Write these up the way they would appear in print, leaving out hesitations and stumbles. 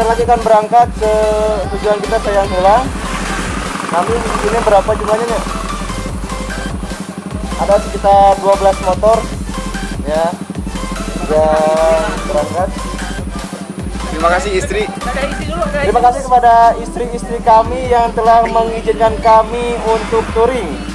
sebentar lagi akan berangkat ke tujuan kita Sayang Heulang. Kami ini berapa jumlahnya nih? Ada sekitar 12 motor ya yang berangkat. Terima kasih istri. Terima kasih kepada istri-istri kami yang telah mengizinkan kami untuk touring.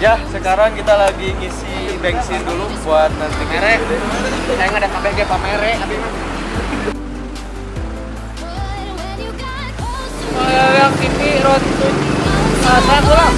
Ya, sekarang kita lagi ngisi bensin dulu buat nanti Merek. Saya nggak ada KBG Pak Merek. Yang TV road to Sayang Heulang.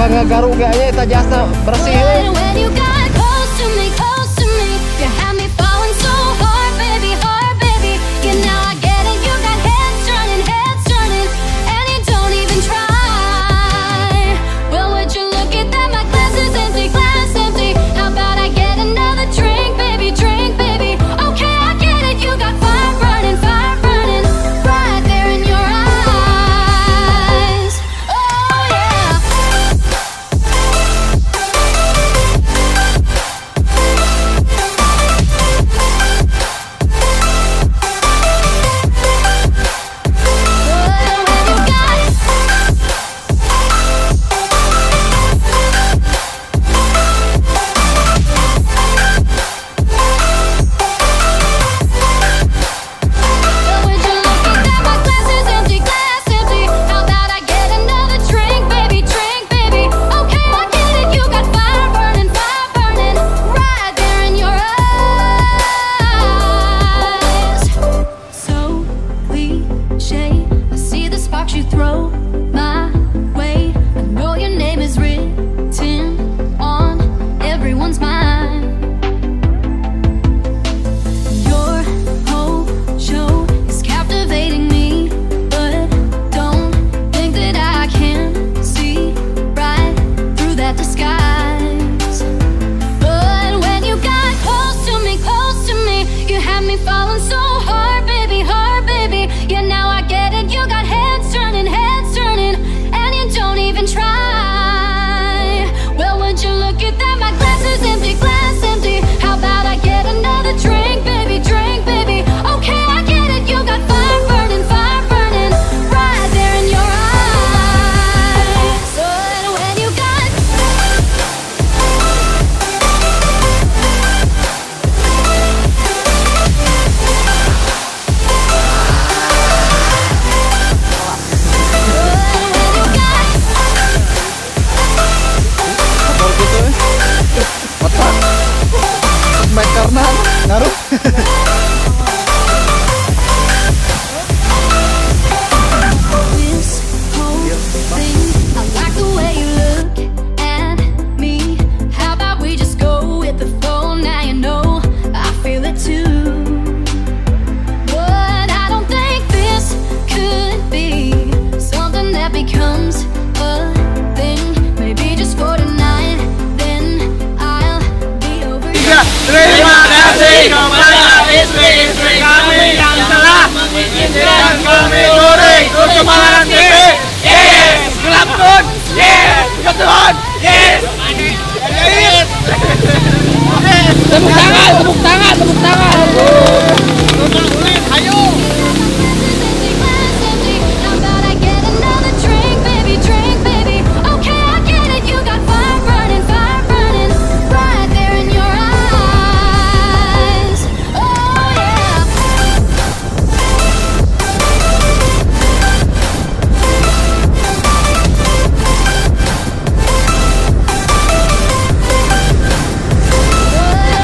bangga garuk kayaknya kita jasa bersih. When you got close to me, you had me falling so hard, baby, you know I get it, you got heads turning, and you don't even try. Well, would you look at that, my glass is empty, how about I get another drink, baby, okay, I get it, you got fire running, right there in your eyes, oh yeah. You throw my way. I know your name is written on everyone's mind. Your whole show is captivating me, but don't think that I can see right through that disguise. But when you got close to me, you had me falling so hard, baby, yeah, now I get it, you got heads turning, and you don't even try. Well, would you look at that, my glass is empty, how about I get another drink, baby, okay, I get it, you got fire burning, right there in your eyes. But when you got karena ngaruh. this whole thing, I like the way you look at me. How about we just go with the flow? Now you know I feel it too. But I don't think this could be something that becomes a thing. Maybe just for tonight, then I'll be over you. Terima kasih kepada istri-istri kami yang telah mengizinkan kami touring ke Perjalanan TV. Yes, gelapkan. Yes, kebetulan. Yes. Tepuk tangan. Ayo. How about I get another drink, baby, okay, I get it, you got fire burning, right there in your eyes, oh yeah.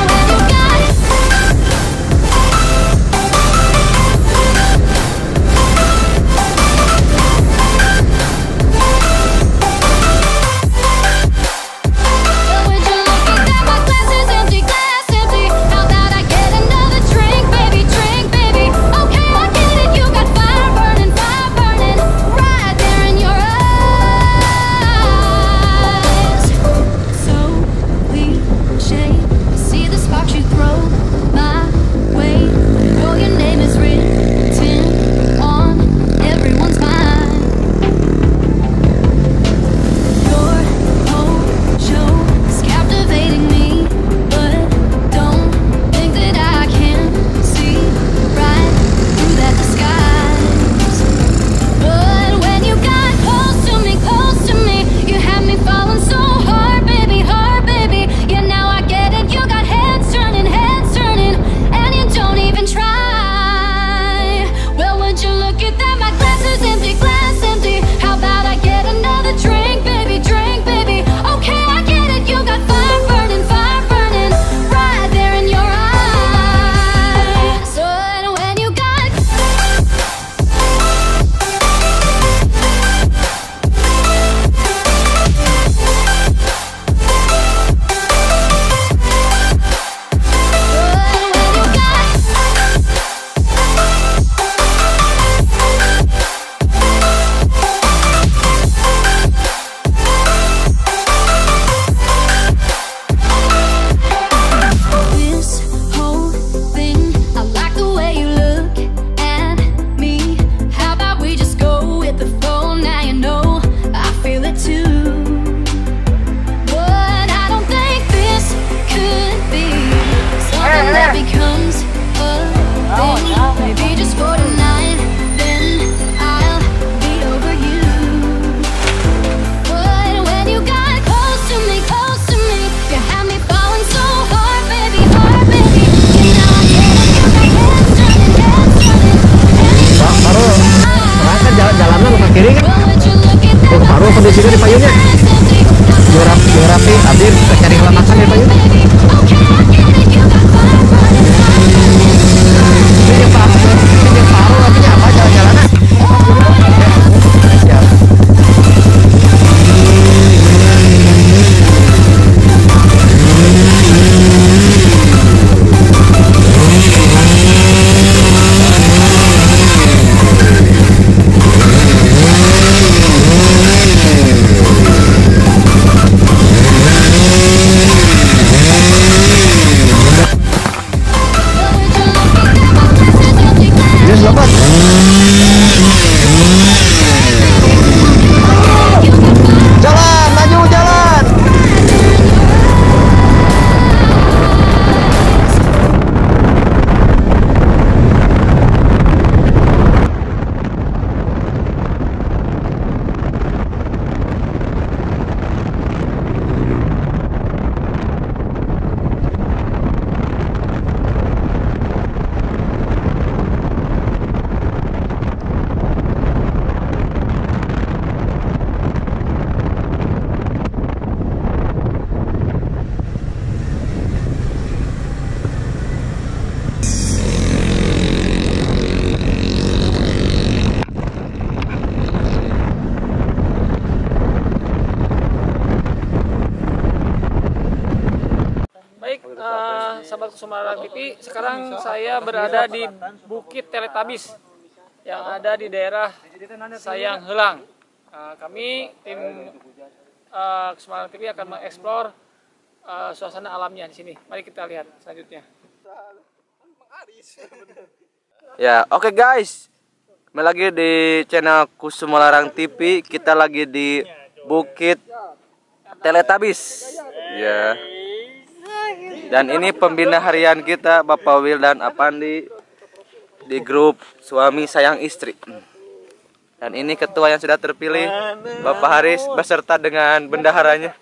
When you got juga di payungnya. Rapi, abdi kita cari heula makan di payung. Ini yang paru artinya apa jalan-jalannya? Siap. Sahabat Sumarang TV, sekarang saya berada di Bukit Teletubbies yang ada di daerah Sayang, Heulang. Kami tim Sumarang TV akan mengeksplor suasana alamnya di sini. Mari kita lihat selanjutnya. Ya, oke guys. Kembali lagi di channel Sumarang TV. Kita lagi di Bukit Teletubbies. Ya. Dan ini pembina harian kita, Bapak Wil dan Apandi di grup suami sayang istri. Dan ini ketua yang sudah terpilih, Bapak Haris beserta dengan bendaharanya.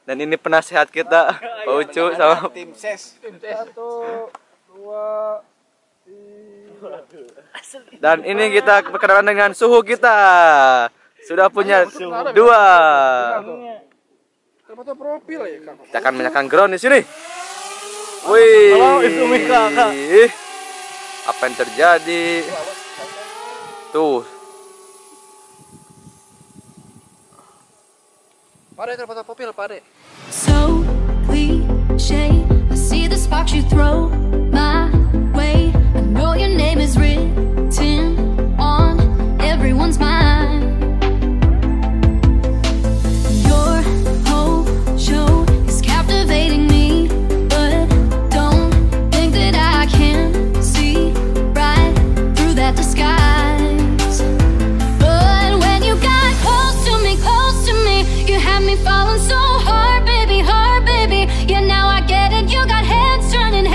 Dan ini penasihat kita, Pak Ucu sama tim ses. 1, 2, 3. Dan ini kita perkenalan dengan suhu kita. Sudah punya 2. Kita akan menyaksikan ground di sini. Wih. Apa yang terjadi? Tuh. Pare foto profil pare. So cliche, I see the sparks you throw my way. I know your name is written on everyone's mind. Your whole show is captivating me, but don't think that I can see right through that disguise. But when you got close to me, you had me falling so hard, baby, hard, baby. Yeah, now I get it. You got heads turning,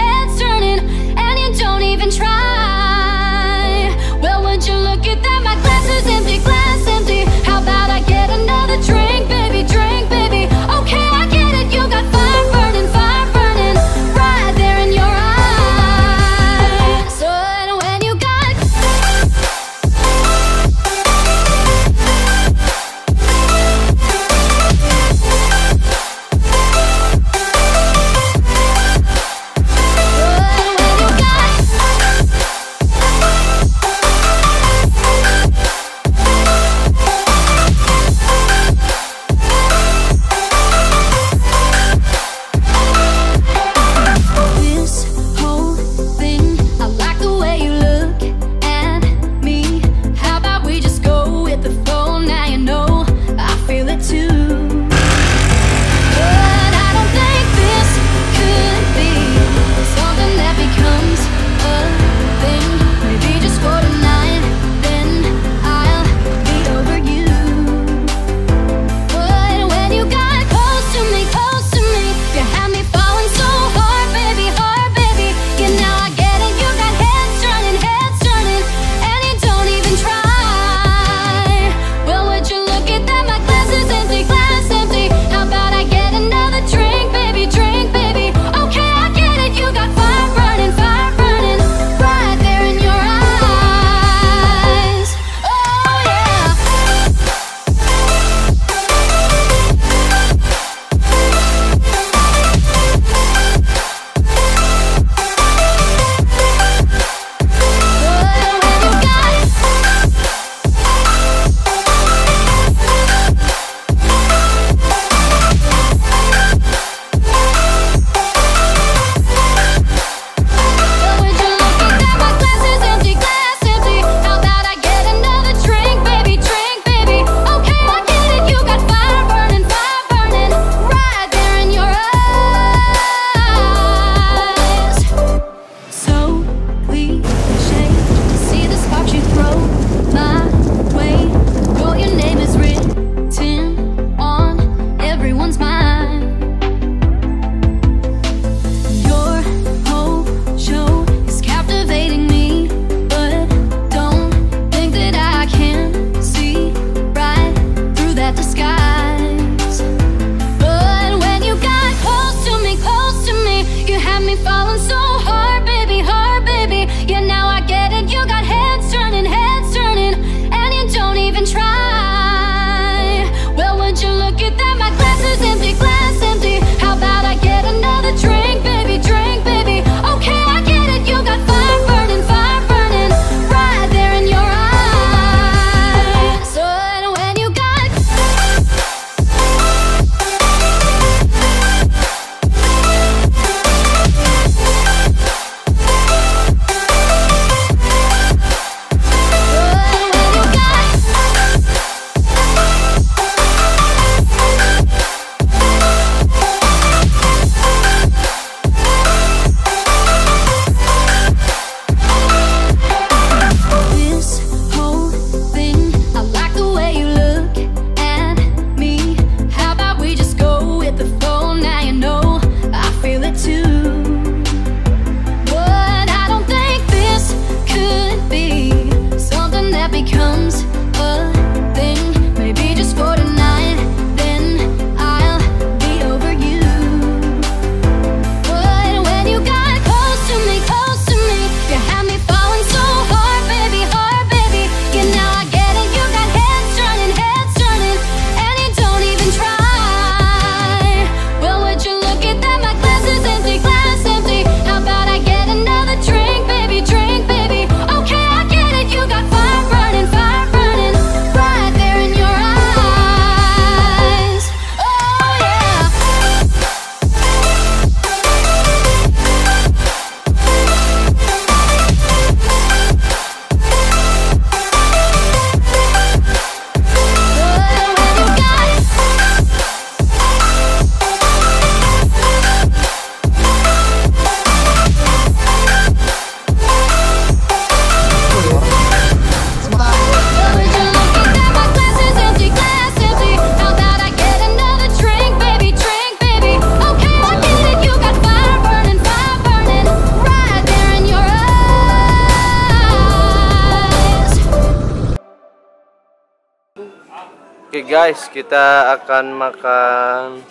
Oke guys, kita akan makan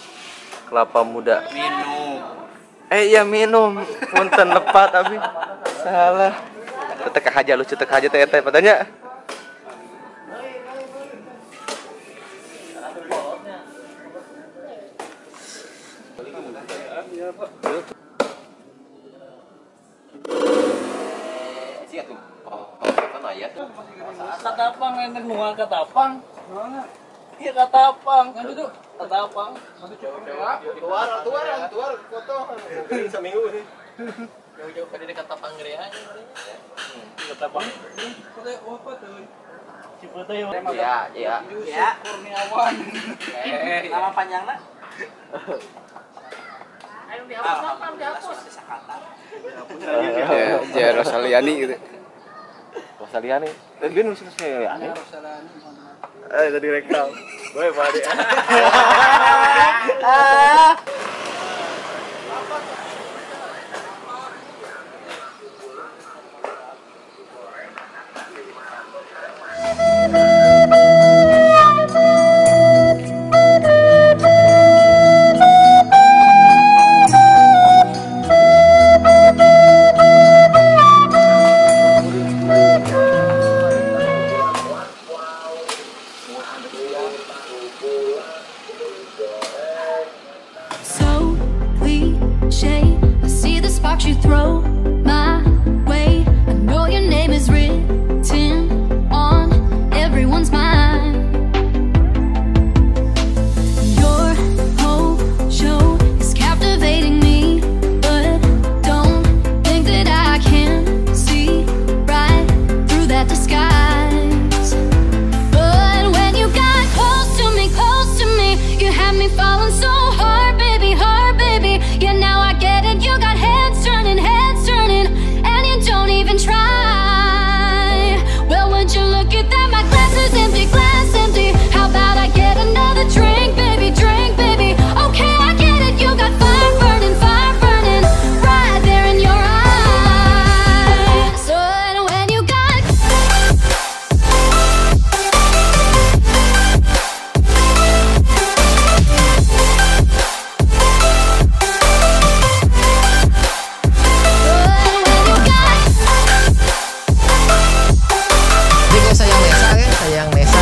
kelapa muda. Minum. Iya minum. Punten lepat abi. Salah. Tetek aja lucu tek aja teh padanya. Katapang yang nuang katapang. Iya katapang. Kan itu katapang. Tuar foto. Seminggu sih. Jauh-jauh pada dekat katapang gede aja. Katapang. Foto apa tuh? Cipote ya. Iya. Ya. Kurniawan. Nama panjangnya? Ayo dihapus Sakata. Ya Rosaliani gitu. Rosaliani. Dia nulis Rosaliani. Tadi rekam. Boy, Pak. So cliche, I see the sparks you throw my way. I know your name is written on everyone's mind. Your whole show is captivating me, but don't think that I can see right through that disguise. But when you got close to me, you had me falling so hard, baby, hard, baby. Yeah, now I get it. You got heads turning, and you don't even try. Well, would you look at that? My glass is empty, glass empty. How about I get another drink, baby, drink, baby? Okay, I get it. You got fire burning, right there in your eyes. So when you got Ini kayak sayang Nesa ya, sayang Nesa.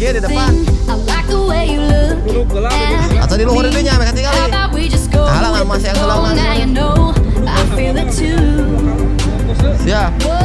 Kia di depan. I like the way you look. Atau di luhur ini nyampe kali. How about we just go? Halangan masih yang Oh, halangan. now you know I feel it too. Siap. Whoa.